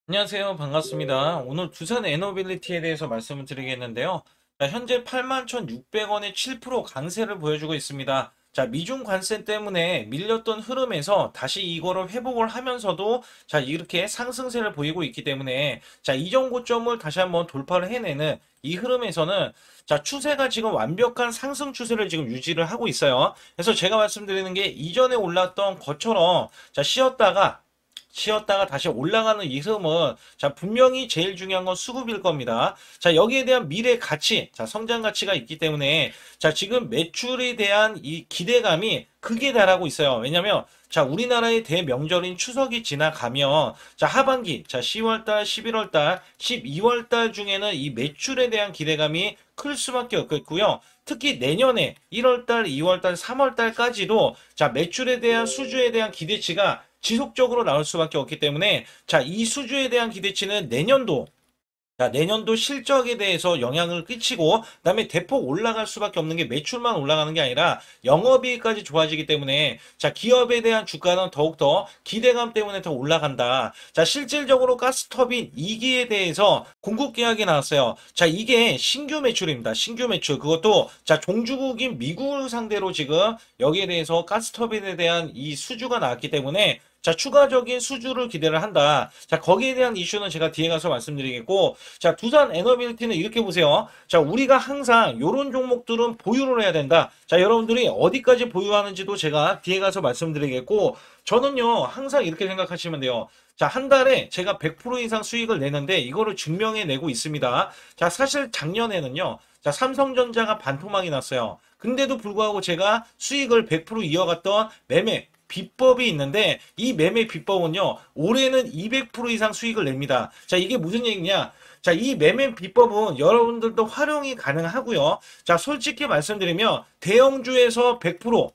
안녕하세요. 반갑습니다. 오늘 두산 에너빌리티에 대해서 말씀을 드리겠는데요. 자, 현재 81,600원의 7% 강세를 보여주고 있습니다. 자, 미중 관세 때문에 밀렸던 흐름에서 다시 이거를 회복을 하면서도 자, 이렇게 상승세를 보이고 있기 때문에 자, 이전 고점을 다시 한번 돌파를 해내는 이 흐름에서는 자, 추세가 지금 완벽한 상승 추세를 지금 유지를 하고 있어요. 그래서 제가 말씀드리는 게 이전에 올랐던 것처럼 자, 쉬었다가 다시 올라가는 이 흐름은 자 분명히 제일 중요한 건 수급일 겁니다. 자 여기에 대한 미래 가치, 자 성장 가치가 있기 때문에 자 지금 매출에 대한 이 기대감이 크게 달하고 있어요. 왜냐면 자 우리나라의 대명절인 추석이 지나가면 자 하반기 자 10월달, 11월달, 12월달 중에는 이 매출에 대한 기대감이 클 수밖에 없겠고요. 특히 내년에 1월달, 2월달, 3월달까지도 자 매출에 대한 수주에 대한 기대치가 지속적으로 나올 수밖에 없기 때문에 자, 이 수주에 대한 기대치는 내년도 자, 내년도 실적에 대해서 영향을 끼치고 그다음에 대폭 올라갈 수밖에 없는 게 매출만 올라가는 게 아니라 영업이익까지 좋아지기 때문에 자, 기업에 대한 주가는 더욱더 기대감 때문에 더 올라간다. 자, 실질적으로 가스터빈 2기에 대해서 공급 계약이 나왔어요. 자, 이게 신규 매출입니다. 신규 매출. 그것도 자, 종주국인 미국을 상대로 지금 여기에 대해서 가스터빈에 대한 이 수주가 나왔기 때문에 자, 추가적인 수주를 기대를 한다. 자, 거기에 대한 이슈는 제가 뒤에 가서 말씀드리겠고, 자, 두산 에너빌리티는 이렇게 보세요. 자, 우리가 항상 이런 종목들은 보유를 해야 된다. 자, 여러분들이 어디까지 보유하는지도 제가 뒤에 가서 말씀드리겠고, 저는요, 항상 이렇게 생각하시면 돼요. 자, 한 달에 제가 100% 이상 수익을 내는데 이거를 증명해 내고 있습니다. 자, 사실 작년에는요, 자, 삼성전자가 반토막이 났어요. 근데도 불구하고 제가 수익을 100% 이어갔던 매매, 비법이 있는데 이 매매 비법은요 올해는 200% 이상 수익을 냅니다. 자 이게 무슨 얘기냐? 자 이 매매 비법은 여러분들도 활용이 가능하고요. 자 솔직히 말씀드리면 대형주에서 100%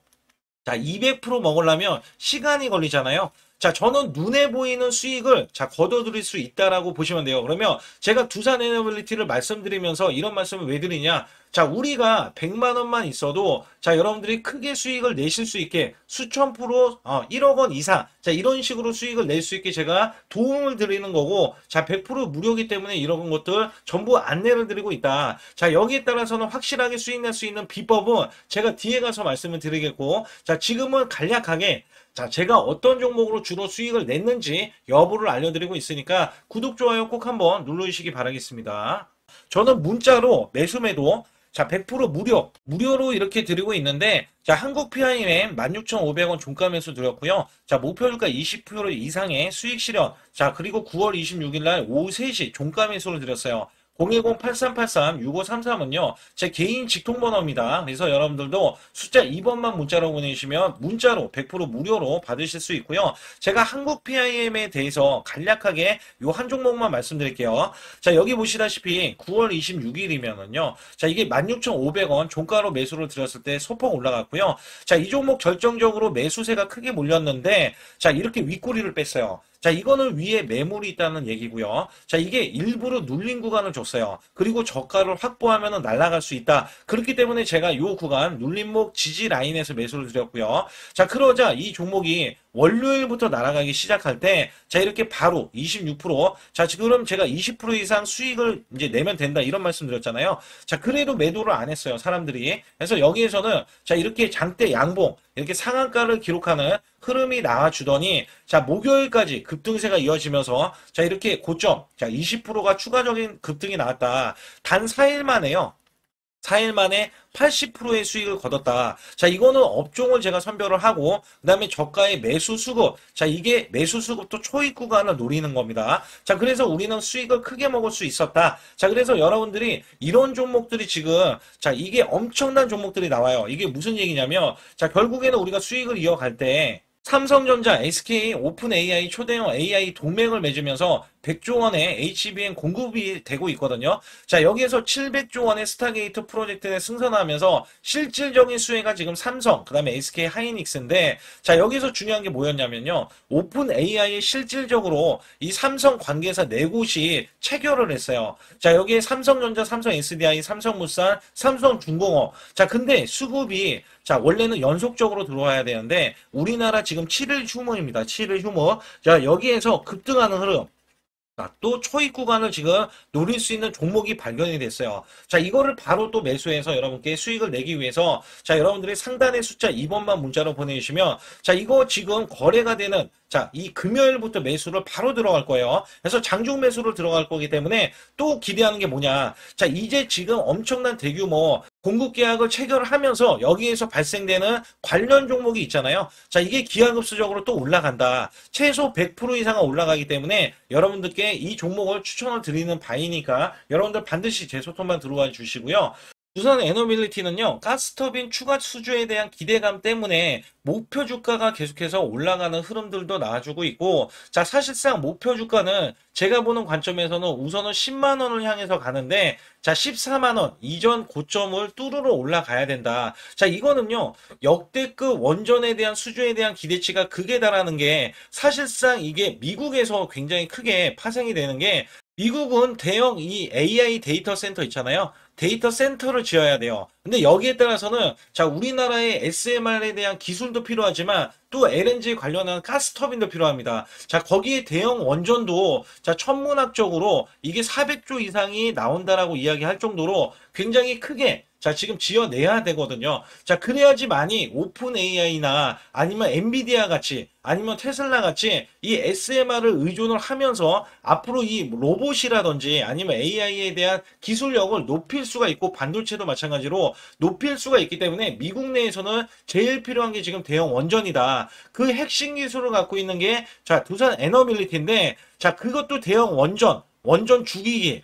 자, 200% 먹으려면 시간이 걸리잖아요. 자, 저는 눈에 보이는 수익을 자, 거둬들일 수 있다라고 보시면 돼요. 그러면 제가 두산 에너빌리티를 말씀드리면서 이런 말씀을 왜 드리냐? 자, 우리가 100만 원만 있어도 자, 여러분들이 크게 수익을 내실 수 있게 수천 프로 1억 원 이상 자, 이런 식으로 수익을 낼 수 있게 제가 도움을 드리는 거고 자, 100% 무료이기 때문에 이런 것들 전부 안내를 드리고 있다. 자, 여기에 따라서는 확실하게 수익 낼 수 있는 비법은 제가 뒤에 가서 말씀을 드리겠고 자, 지금은 간략하게 자, 제가 어떤 종목으로 주로 수익을 냈는지 여부를 알려드리고 있으니까 구독, 좋아요 꼭 한번 눌러주시기 바라겠습니다. 저는 문자로 매수매도 자, 100% 무료로 이렇게 드리고 있는데 자, 한국 PIM 16,500원 종가 매수 드렸고요. 자, 목표주가 20% 이상의 수익 실현. 자, 그리고 9월 26일 날 오후 3시 종가 매수를 드렸어요. 010-8383-6533은요, 제 개인 직통번호입니다. 그래서 여러분들도 숫자 2번만 문자로 보내주시면 문자로 100% 무료로 받으실 수 있고요. 제가 한국 PIM에 대해서 간략하게 요 한 종목만 말씀드릴게요. 자, 여기 보시다시피 9월 26일이면은요, 자, 이게 16,500원 종가로 매수를 드렸을 때 소폭 올라갔고요. 자, 이 종목 결정적으로 매수세가 크게 몰렸는데, 자, 이렇게 윗꼬리를 뺐어요. 자, 이거는 위에 매물이 있다는 얘기고요. 자, 이게 일부러 눌린 구간을 줬어요. 그리고 저가를 확보하면 날아갈 수 있다. 그렇기 때문에 제가 이 구간 눌림목 지지 라인에서 매수를 드렸고요. 자, 그러자 이 종목이 월요일부터 날아가기 시작할 때, 자, 이렇게 바로 26%, 자, 지금 제가 20% 이상 수익을 이제 내면 된다, 이런 말씀 드렸잖아요. 자, 그래도 매도를 안 했어요, 사람들이. 그래서 여기에서는, 자, 이렇게 장대 양봉, 이렇게 상한가를 기록하는 흐름이 나와주더니, 자, 목요일까지 급등세가 이어지면서, 자, 이렇게 고점, 자, 20%가 추가적인 급등이 나왔다. 단 4일 만에요. 4일 만에 80%의 수익을 거뒀다. 자, 이거는 업종을 제가 선별을 하고, 그 다음에 저가의 매수 수급. 자, 이게 매수 수급도 초입 구간을 노리는 겁니다. 자, 그래서 우리는 수익을 크게 먹을 수 있었다. 자, 그래서 여러분들이 이런 종목들이 지금, 자, 이게 엄청난 종목들이 나와요. 이게 무슨 얘기냐면, 자, 결국에는 우리가 수익을 이어갈 때, 삼성전자, SK, 오픈 AI, 초대형 AI 동맹을 맺으면서 100조 원의 HBM 공급이 되고 있거든요. 자, 여기에서 700조 원의 스타게이트 프로젝트에 승선하면서 실질적인 수혜가 지금 삼성, 그 다음에 SK 하이닉스인데, 자, 여기서 중요한 게 뭐였냐면요. 오픈 AI에 실질적으로 이 삼성 관계사 네 곳이 체결을 했어요. 자, 여기에 삼성전자, 삼성 SDI, 삼성물산, 삼성중공업. 자, 근데 수급이 자, 원래는 연속적으로 들어와야 되는데, 우리나라 지금 7일 휴무입니다. 7일 휴무. 자, 여기에서 급등하는 흐름. 또 초입 구간을 지금 노릴 수 있는 종목이 발견이 됐어요. 자, 이거를 바로 또 매수해서 여러분께 수익을 내기 위해서 자, 여러분들이 상단의 숫자 2번만 문자로 보내주시면 자, 이거 지금 거래가 되는 자, 이 금요일부터 매수를 바로 들어갈 거예요. 그래서 장중 매수를 들어갈 거기 때문에 또 기대하는 게 뭐냐. 자, 이제 지금 엄청난 대규모 공급 계약을 체결하면서 여기에서 발생되는 관련 종목이 있잖아요. 자, 이게 기하급수적으로 또 올라간다. 최소 100% 이상은 올라가기 때문에 여러분들께 이 종목을 추천을 드리는 바이니까 여러분들 반드시 제 소통만 들어와 주시고요. 우선 에너빌리티는요, 가스터빈 추가 수주에 대한 기대감 때문에 목표 주가가 계속해서 올라가는 흐름들도 나와주고 있고, 자, 사실상 목표 주가는 제가 보는 관점에서는 우선은 10만 원을 향해서 가는데, 자, 14만 원 이전 고점을 뚜루로 올라가야 된다. 자, 이거는요, 역대급 원전에 대한 수주에 대한 기대치가 극에 달하는 게 사실상 이게 미국에서 굉장히 크게 파생이 되는 게 미국은 대형 이 AI 데이터 센터 있잖아요. 데이터 센터를 지어야 돼요. 근데 여기에 따라서는 자, 우리나라의 SMR에 대한 기술도 필요하지만 또 LNG 관련한 가스터빈도 필요합니다. 자, 거기에 대형 원전도 자, 천문학적으로 이게 400조 이상이 나온다라고 이야기할 정도로 굉장히 크게 자, 지금 지어내야 되거든요. 자, 그래야지만이 오픈 AI나 아니면 엔비디아 같이 아니면 테슬라 같이 이 SMR을 의존을 하면서 앞으로 이 로봇이라든지 아니면 AI에 대한 기술력을 높일 수가 있고 반도체도 마찬가지로 높일 수가 있기 때문에 미국 내에서는 제일 필요한 게 지금 대형 원전이다. 그 핵심 기술을 갖고 있는 게 자, 두산 에너빌리티인데 자, 그것도 대형 원전 주기기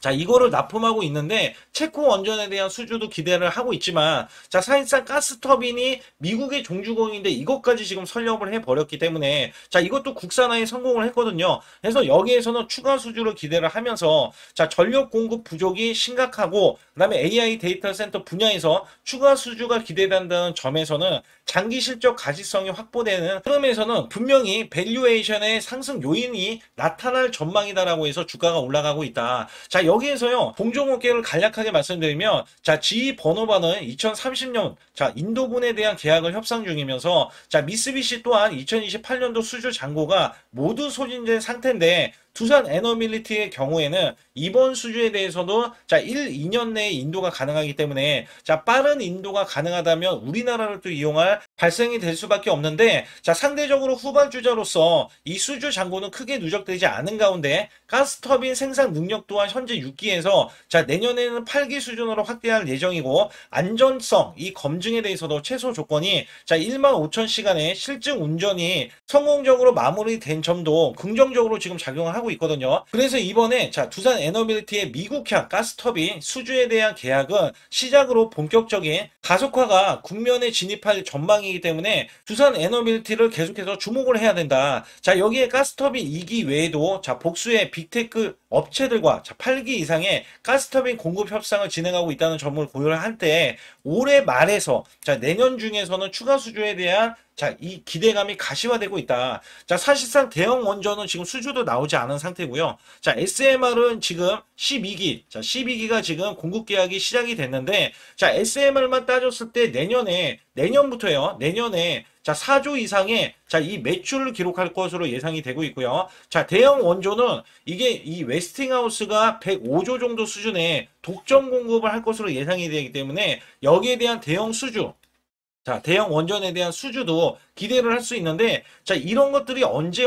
자, 이거를 납품하고 있는데 체코 원전에 대한 수주도 기대를 하고 있지만 자, 사실상 가스터빈이 미국의 종주국인데 이것까지 지금 설립을 해버렸기 때문에 자, 이것도 국산화에 성공을 했거든요. 그래서 여기에서는 추가 수주를 기대를 하면서 자, 전력 공급 부족이 심각하고 그다음에 AI 데이터 센터 분야에서 추가 수주가 기대된다는 점에서는 장기 실적 가시성이 확보되는 흐름에서는 분명히 밸류에이션의 상승 요인이 나타날 전망이다라고 해서 주가가 올라가고 있다. 자, 여기에서요, 공정업계를 간략하게 말씀드리면, 자, GE 버노바는 2030년, 자, 인도분에 대한 계약을 협상 중이면서, 자, 미쓰비시 또한 2028년도 수주 잔고가 모두 소진된 상태인데, 두산 에너빌리티의 경우에는 이번 수주에 대해서도 자 1, 2년 내에 인도가 가능하기 때문에 자 빠른 인도가 가능하다면 우리나라를 또 이용할 발생이 될 수밖에 없는데 자 상대적으로 후발주자로서 이 수주 잔고는 크게 누적되지 않은 가운데 가스터빈 생산 능력 또한 현재 6기에서 자 내년에는 8기 수준으로 확대할 예정이고 안전성 이 검증에 대해서도 최소 조건이 자 15,000시간의 실증 운전이 성공적으로 마무리된 점도 긍정적으로 지금 작용을 하고 있거든요. 그래서 이번에 자 두산 에너빌리티의 미국향 가스터빈 수주에 대한 계약은 시작으로 본격적인 가속화가 국면에 진입할 전망이기 때문에 두산 에너빌리티를 계속해서 주목을 해야 된다. 자 여기에 가스터빈 2기 외에도 자 복수의 빅테크 업체들과 자 8기 이상의 가스터빈 공급 협상을 진행하고 있다는 점을 고려를 할 때 올해 말에서 자 내년 중에서는 추가 수주에 대한 자, 이 기대감이 가시화되고 있다. 자, 사실상 대형 원전은 지금 수주도 나오지 않은 상태고요. 자, SMR은 지금 12기, 자, 12기가 지금 공급 계약이 시작이 됐는데, 자, SMR만 따졌을 때 내년부터요. 내년에 자, 4조 이상의 자, 이 매출을 기록할 것으로 예상이 되고 있고요. 자, 대형 원조는 이게 이 웨스팅하우스가 105조 정도 수준의 독점 공급을 할 것으로 예상이 되기 때문에 여기에 대한 대형 수주 자, 대형 원전에 대한 수주도 기대를 할 수 있는데, 자, 이런 것들이 언제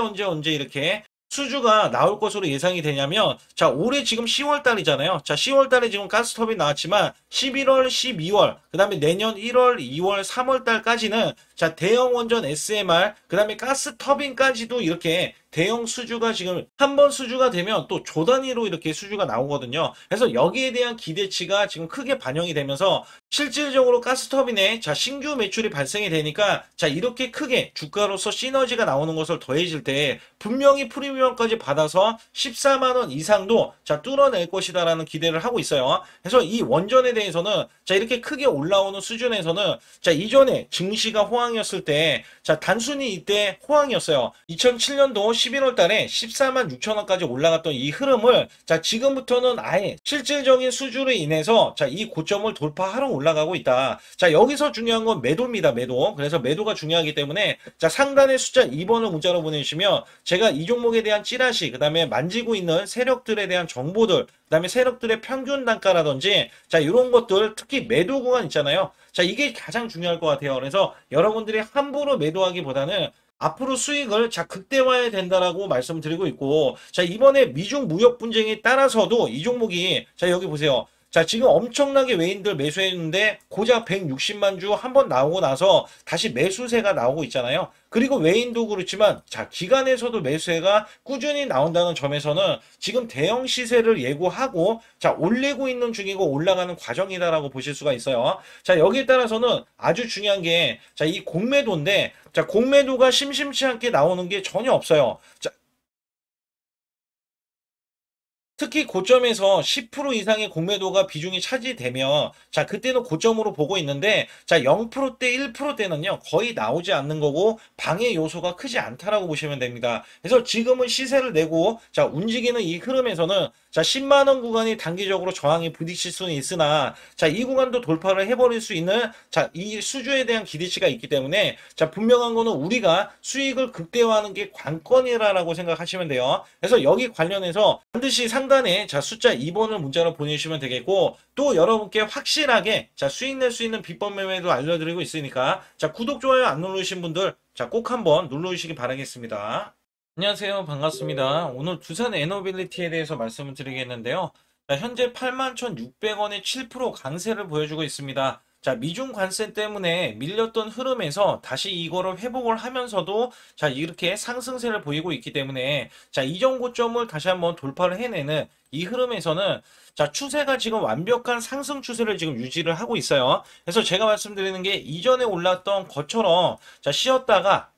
이렇게 수주가 나올 것으로 예상이 되냐면, 자, 올해 지금 10월 달이잖아요. 자, 10월 달에 지금 가스터빈 나왔지만, 11월, 12월, 그 다음에 내년 1월, 2월, 3월 달까지는, 자, 대형 원전 SMR, 그 다음에 가스터빈까지도 이렇게 대형 수주가 지금 한 번 수주가 되면 또 조 단위로 이렇게 수주가 나오거든요. 그래서 여기에 대한 기대치가 지금 크게 반영이 되면서 실질적으로 가스터빈에 자 신규 매출이 발생이 되니까 자 이렇게 크게 주가로서 시너지가 나오는 것을 더해질 때 분명히 프리미엄까지 받아서 14만 원 이상도 자 뚫어낼 것이다라는 기대를 하고 있어요. 그래서 이 원전에 대해서는 자 이렇게 크게 올라오는 수준에서는 자 이전에 증시가 호황 상황이었을 때, 자, 단순히 이때 호황이었어요. 2007년도 11월 달에 14만 6천 원까지 올라갔던 이 흐름을, 자, 지금부터는 아예 실질적인 수주로 인해서, 자, 이 고점을 돌파하러 올라가고 있다. 자, 여기서 중요한 건 매도입니다, 매도. 그래서 매도가 중요하기 때문에, 자, 상단의 숫자 2번을 문자로 보내주시면, 제가 이 종목에 대한 찌라시, 그 다음에 만지고 있는 세력들에 대한 정보들, 그 다음에 세력들의 평균 단가라든지, 자, 이런 것들, 특히 매도 구간 있잖아요. 자, 이게 가장 중요할 것 같아요. 그래서 여러분들이 함부로 매도하기보다는 앞으로 수익을 자 극대화해야 된다라고 말씀드리고 있고, 자, 이번에 미중 무역 분쟁에 따라서도 이 종목이, 자, 여기 보세요. 자, 지금 엄청나게 외인들 매수했는데 고작 160만 주 한 번 나오고 나서 다시 매수세가 나오고 있잖아요. 그리고 외인도 그렇지만, 자, 기관에서도 매수세가 꾸준히 나온다는 점에서는 지금 대형 시세를 예고하고, 자, 올리고 있는 중이고 올라가는 과정이다라고 보실 수가 있어요. 자, 여기에 따라서는 아주 중요한 게, 자, 이 공매도인데, 자, 공매도가 심심치 않게 나오는 게 전혀 없어요. 자, 특히 고점에서 10% 이상의 공매도가 비중이 차지되면, 자, 그때는 고점으로 보고 있는데, 자, 0%대, 1%대는요, 거의 나오지 않는 거고, 방해 요소가 크지 않다라고 보시면 됩니다. 그래서 지금은 시세를 내고, 자, 움직이는 이 흐름에서는, 자, 10만원 구간이 단기적으로 저항이 부딪힐 수는 있으나, 자, 이 구간도 돌파를 해버릴 수 있는, 자, 이 수주에 대한 기대치가 있기 때문에, 자, 분명한 거는 우리가 수익을 극대화하는 게 관건이라고 생각하시면 돼요. 그래서 여기 관련해서 반드시 상단에, 자, 숫자 2번을 문자로 보내주시면 되겠고, 또 여러분께 확실하게, 자, 수익 낼 수 있는 비법 매매도 알려드리고 있으니까, 자, 구독, 좋아요 안 누르신 분들, 자, 꼭 한번 눌러주시기 바라겠습니다. 안녕하세요. 반갑습니다. 오늘 두산 에너빌리티에 대해서 말씀을 드리겠는데요. 자, 현재 81,600원의 7% 강세를 보여주고 있습니다. 자, 미중 관세 때문에 밀렸던 흐름에서 다시 이거를 회복을 하면서도, 자, 이렇게 상승세를 보이고 있기 때문에, 자, 이전 고점을 다시 한번 돌파를 해내는 이 흐름에서는, 자, 추세가 지금 완벽한 상승 추세를 지금 유지를 하고 있어요. 그래서 제가 말씀드리는 게 이전에 올랐던 것처럼, 자, 쉬었다가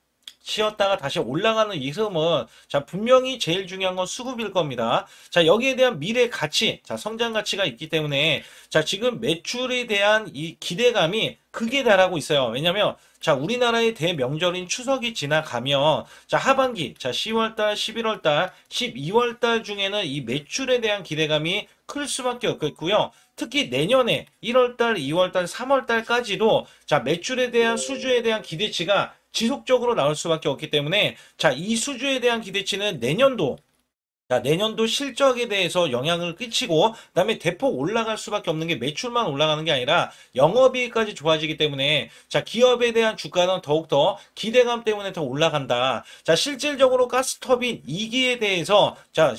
다시 올라가는 이 흐름은, 자, 분명히 제일 중요한 건 수급일 겁니다. 자, 여기에 대한 미래 가치, 자, 성장 가치가 있기 때문에, 자, 지금 매출에 대한 이 기대감이 크게 달하고 있어요. 왜냐면, 자, 우리나라의 대명절인 추석이 지나가면, 자, 하반기, 자, 10월달, 11월달, 12월달 중에는 이 매출에 대한 기대감이 클 수밖에 없겠고요. 특히 내년에 1월달, 2월달, 3월달까지도, 자, 매출에 대한 수주에 대한 기대치가 지속적으로 나올 수밖에 없기 때문에, 자, 이 수주에 대한 기대치는 내년도, 자, 내년도 실적에 대해서 영향을 끼치고, 그다음에 대폭 올라갈 수밖에 없는 게 매출만 올라가는 게 아니라 영업이익까지 좋아지기 때문에, 자, 기업에 대한 주가는 더욱더 기대감 때문에 더 올라간다. 자, 실질적으로 가스터빈 2기에 대해서, 자,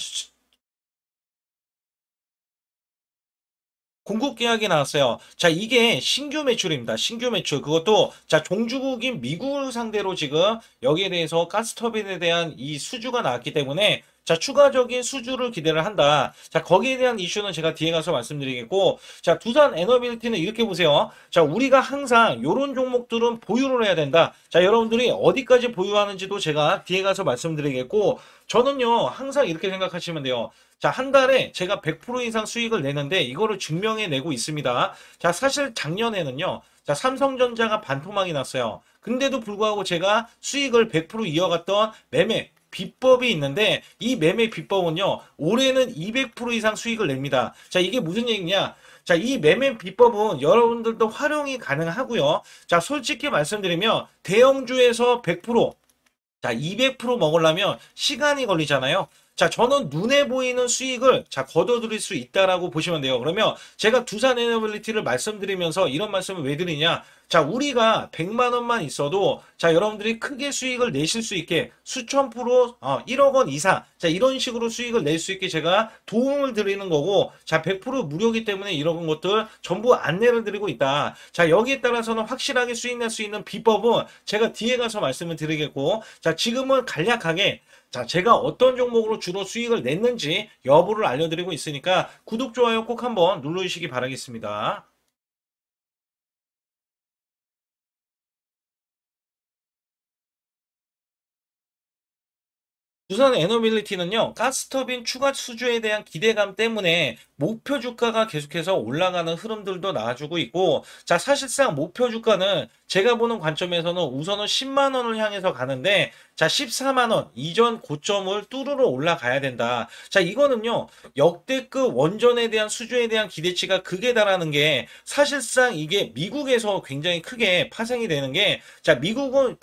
공급 계약이 나왔어요. 자, 이게 신규 매출입니다. 신규 매출. 그것도, 자, 종주국인 미국을 상대로 지금 여기에 대해서 가스터빈에 대한 이 수주가 나왔기 때문에, 자, 추가적인 수주를 기대를 한다. 자, 거기에 대한 이슈는 제가 뒤에 가서 말씀드리겠고, 자, 두산 에너빌리티는 이렇게 보세요. 자, 우리가 항상 요런 종목들은 보유를 해야 된다. 자, 여러분들이 어디까지 보유하는지도 제가 뒤에 가서 말씀드리겠고, 저는요, 항상 이렇게 생각하시면 돼요. 자, 한 달에 제가 100% 이상 수익을 내는데 이거를 증명해 내고 있습니다. 자, 사실 작년에는요. 자, 삼성전자가 반토막이 났어요. 근데도 불구하고 제가 수익을 100% 이어갔던 매매 비법이 있는데, 이 매매 비법은요. 올해는 200% 이상 수익을 냅니다. 자, 이게 무슨 얘기냐? 자, 이 매매 비법은 여러분들도 활용이 가능하고요. 자, 솔직히 말씀드리면 대형주에서 100%, 자, 200% 먹으려면 시간이 걸리잖아요. 자, 저는 눈에 보이는 수익을, 자, 거둬들일 수 있다라고 보시면 돼요. 그러면 제가 두산 에너빌리티를 말씀드리면서 이런 말씀을 왜 드리냐? 자, 우리가 100만 원만 있어도, 자, 여러분들이 크게 수익을 내실 수 있게 수천 프로, 1억 원 이상, 자, 이런 식으로 수익을 낼 수 있게 제가 도움을 드리는 거고, 자, 100% 무료이기 때문에 이런 것들 전부 안내를 드리고 있다. 자, 여기에 따라서는 확실하게 수익 낼 수 있는 비법은 제가 뒤에 가서 말씀을 드리겠고, 자, 지금은 간략하게, 자, 제가 어떤 종목으로 주로 수익을 냈는지 여부를 알려드리고 있으니까 구독, 좋아요 꼭 한번 눌러주시기 바라겠습니다. 두산 에너빌리티는요, 가스터빈 추가 수주에 대한 기대감 때문에 목표 주가가 계속해서 올라가는 흐름들도 나와주고 있고, 자, 사실상 목표 주가는 제가 보는 관점에서는 우선은 10만 원을 향해서 가는데, 자, 14만 원 이전 고점을 뚜루러 올라가야 된다. 자, 이거는요, 역대급 원전에 대한 수주에 대한 기대치가 극에 달하는 게 사실상 이게 미국에서 굉장히 크게 파생이 되는 게, 자, 미국은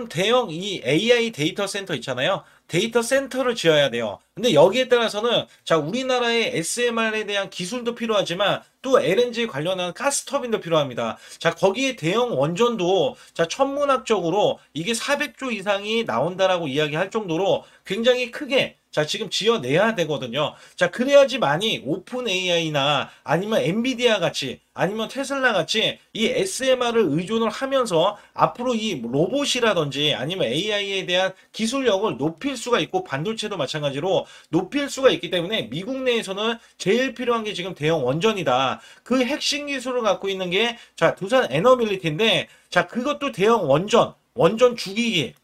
대형 이 AI 데이터 센터 있잖아요. 데이터 센터를 지어야 돼요. 근데 여기에 따라서는 자, 우리나라의 SMR에 대한 기술도 필요하지만 또 LNG 관련한 가스터빈도 필요합니다. 자, 거기에 대형 원전도 자, 천문학적으로 이게 400조 이상이 나온다라고 이야기할 정도로 굉장히 크게 자, 지금 지어내야 되거든요. 자, 그래야지만이 오픈 AI나 아니면 엔비디아 같이 아니면 테슬라 같이 이 SMR을 의존을 하면서 앞으로 이 로봇이라든지 아니면 AI에 대한 기술력을 높일 수가 있고 반도체도 마찬가지로 높일 수가 있기 때문에 미국 내에서는 제일 필요한 게 지금 대형 원전이다. 그 핵심 기술을 갖고 있는 게 자, 두산 에너빌리티인데 자, 그것도 대형 원전 주기기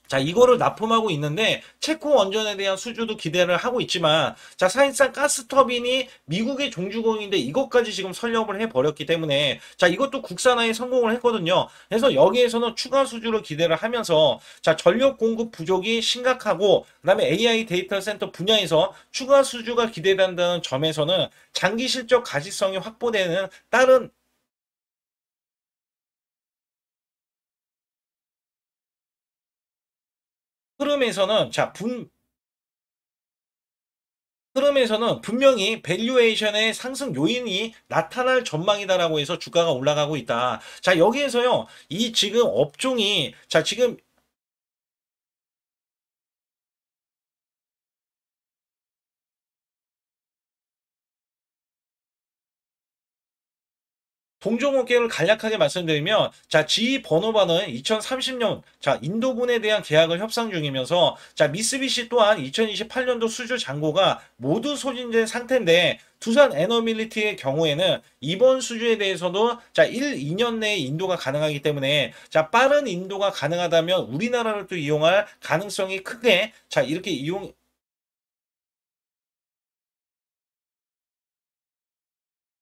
자, 이거를 납품하고 있는데, 체코 원전에 대한 수주도 기대를 하고 있지만, 자, 사실상 가스터빈이 미국의 종주국인데 이것까지 지금 설립을 해버렸기 때문에, 자, 이것도 국산화에 성공을 했거든요. 그래서 여기에서는 추가 수주를 기대를 하면서, 자, 전력 공급 부족이 심각하고, 그 다음에 AI 데이터 센터 분야에서 추가 수주가 기대된다는 점에서는 장기 실적 가시성이 확보되는 다른 흐름에서는, 자, 흐름에서는 분명히 밸류에이션의 상승 요인이 나타날 전망이다라고 해서 주가가 올라가고 있다. 자, 여기에서요, 이 지금 업종이, 자, 지금 동종업계를 간략하게 말씀드리면, 자, GE 버노바는 2030년, 자, 인도분에 대한 계약을 협상 중이면서, 자, 미쓰비시 또한 2028년도 수주 잔고가 모두 소진된 상태인데, 두산 에너빌리티의 경우에는 이번 수주에 대해서도 자, 1, 2년 내에 인도가 가능하기 때문에 자, 빠른 인도가 가능하다면 우리나라를 또 이용할 가능성이 크게 자, 이렇게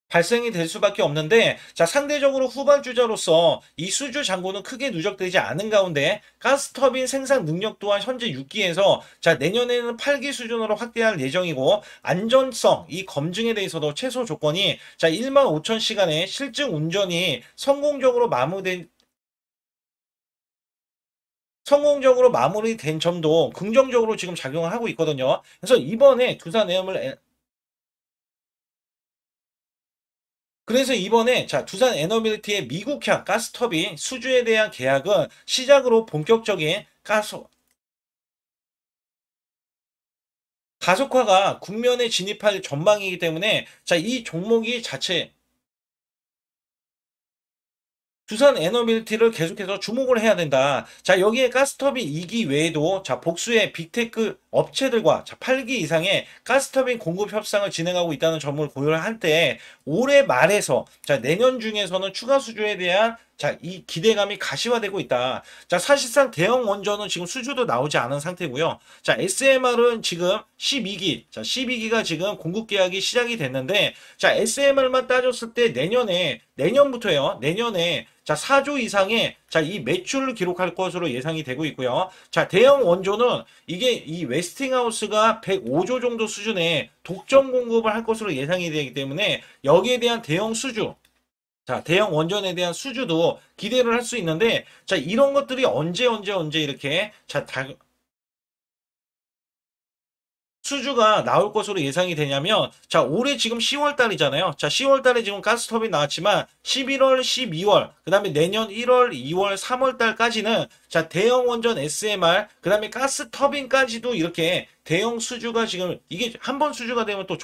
발생이 될 수밖에 없는데, 자, 상대적으로 후반 주자로서 이 수주 잔고는 크게 누적되지 않은 가운데, 가스터빈 생산 능력 또한 현재 6기에서, 자, 내년에는 8기 수준으로 확대할 예정이고, 안전성, 이 검증에 대해서도 최소 조건이, 자, 1만 5천 시간의 실증 운전이 성공적으로 마무리된 점도 긍정적으로 지금 작용을 하고 있거든요. 그래서 이번에 자, 두산 에너빌리티의 미국향 가스터빈 수주에 대한 계약은 시작으로 본격적인 가속화가 국면에 진입할 전망이기 때문에 자, 이 종목이 자체 두산 에너빌리티를 계속해서 주목을 해야 된다. 자, 여기에 가스터빈 2기 외에도 자, 복수의 빅테크 업체들과 자, 8기 이상의 가스터빈 공급 협상을 진행하고 있다는 점을 고려를 할 때 올해 말에서 자, 내년 중에서는 추가 수주에 대한 자, 이 기대감이 가시화되고 있다. 자, 사실상 대형 원전은 지금 수주도 나오지 않은 상태고요. 자, SMR은 지금 12기, 자, 12기가 지금 공급 계약이 시작이 됐는데, 자, SMR만 따졌을 때 내년부터요. 내년에 자, 4조 이상의 자, 이 매출을 기록할 것으로 예상이 되고 있고요. 자, 대형 원조는 이게 이 웨스팅하우스가 105조 정도 수준의 독점 공급을 할 것으로 예상이 되기 때문에 여기에 대한 대형 수주 자, 대형 원전에 대한 수주도 기대를 할 수 있는데, 자, 이런 것들이 언제 이렇게, 자, 수주가 나올 것으로 예상이 되냐면, 자, 올해 지금 10월 달이잖아요. 자, 10월 달에 지금 가스터빈 나왔지만, 11월, 12월, 그 다음에 내년 1월, 2월, 3월 달까지는, 자, 대형 원전 SMR, 그 다음에 가스터빈까지도 이렇게 대형 수주가 지금, 이게 한 번 수주가 되면 또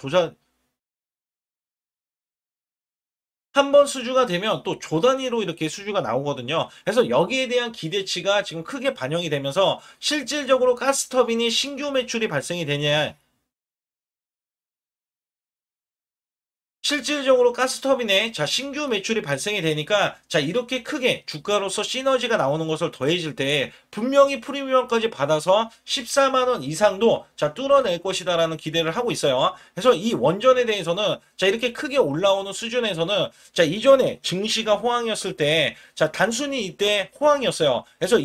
한 번 수주가 되면 또 조 단위로 이렇게 수주가 나오거든요. 그래서 여기에 대한 기대치가 지금 크게 반영이 되면서 실질적으로 가스터빈이 신규 매출이 발생이 되냐 실질적으로 가스터빈에 자 신규 매출이 발생이 되니까 자 이렇게 크게 주가로서 시너지가 나오는 것을 더해질 때 분명히 프리미엄까지 받아서 14만 원 이상도 자 뚫어낼 것이다라는 기대를 하고 있어요. 그래서 이 원전에 대해서는 자 이렇게 크게 올라오는 수준에서는 자 이전에 증시가 호황이었을 때 자 단순히 이때 호황이었어요. 그래서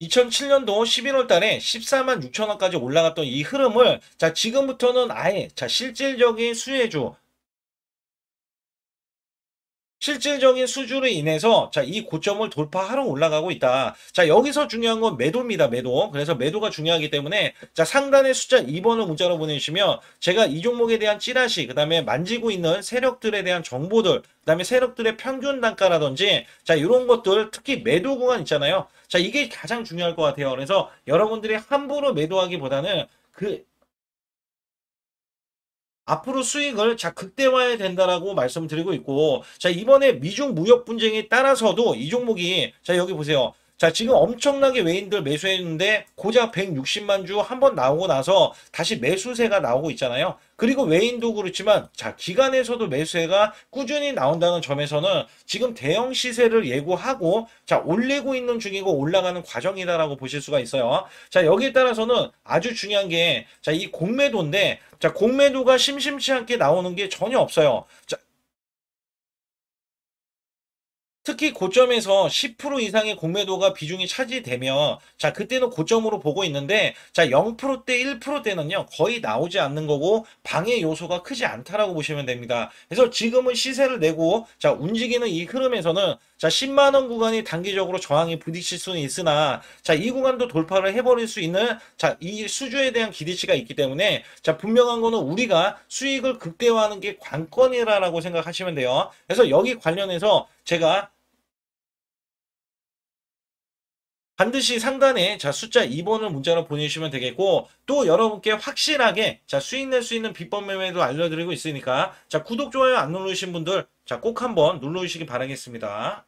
2007년도 11월 달에 14만 6천 원까지 올라갔던 이 흐름을 자 지금부터는 아예 자 실질적인 수주로 인해서 자, 이 고점을 돌파하러 올라가고 있다. 자, 여기서 중요한 건 매도입니다. 매도. 그래서 매도가 중요하기 때문에 자, 상단의 숫자 2번을 문자로 보내주시면 제가 이 종목에 대한 찌라시, 그다음에 만지고 있는 세력들에 대한 정보들, 그다음에 세력들의 평균 단가라든지 자, 이런 것들 특히 매도 구간 있잖아요. 자, 이게 가장 중요할 것 같아요. 그래서 여러분들이 함부로 매도하기보다는 그 앞으로 수익을 자 극대화해야 된다라고 말씀드리고 있고 자 이번에 미중 무역 분쟁에 따라서도 이 종목이 자 여기 보세요. 자 지금 엄청나게 외인들 매수했는데 고작 160만 주 한 번 나오고 나서 다시 매수세가 나오고 있잖아요. 그리고 외인도 그렇지만 자 기관에서도 매수세가 꾸준히 나온다는 점에서는 지금 대형 시세를 예고하고 자 올리고 있는 중이고 올라가는 과정이다라고 보실 수가 있어요. 자 여기에 따라서는 아주 중요한 게 자 이 공매도인데 자 공매도가 심심치 않게 나오는 게 전혀 없어요. 자 특히 고점에서 10% 이상의 공매도가 비중이 차지되면 자 그때는 고점으로 보고 있는데 자 0%대 1%대는요 거의 나오지 않는 거고 방해 요소가 크지 않다라고 보시면 됩니다. 그래서 지금은 시세를 내고 자 움직이는 이 흐름에서는 자 10만 원 구간이 단기적으로 저항이 부딪힐 수는 있으나 자 이 구간도 돌파를 해버릴 수 있는 자 이 수주에 대한 기대치가 있기 때문에 자 분명한 거는 우리가 수익을 극대화하는 게 관건이라고 생각하시면 돼요. 그래서 여기 관련해서 제가 반드시 상단에 자 숫자 2번을 문자로 보내주시면 되겠고 또 여러분께 확실하게 자 수익 낼 수 있는 비법 매매도 알려드리고 있으니까 자 구독 좋아요 안 누르신 분들 자 꼭 한번 눌러주시기 바라겠습니다.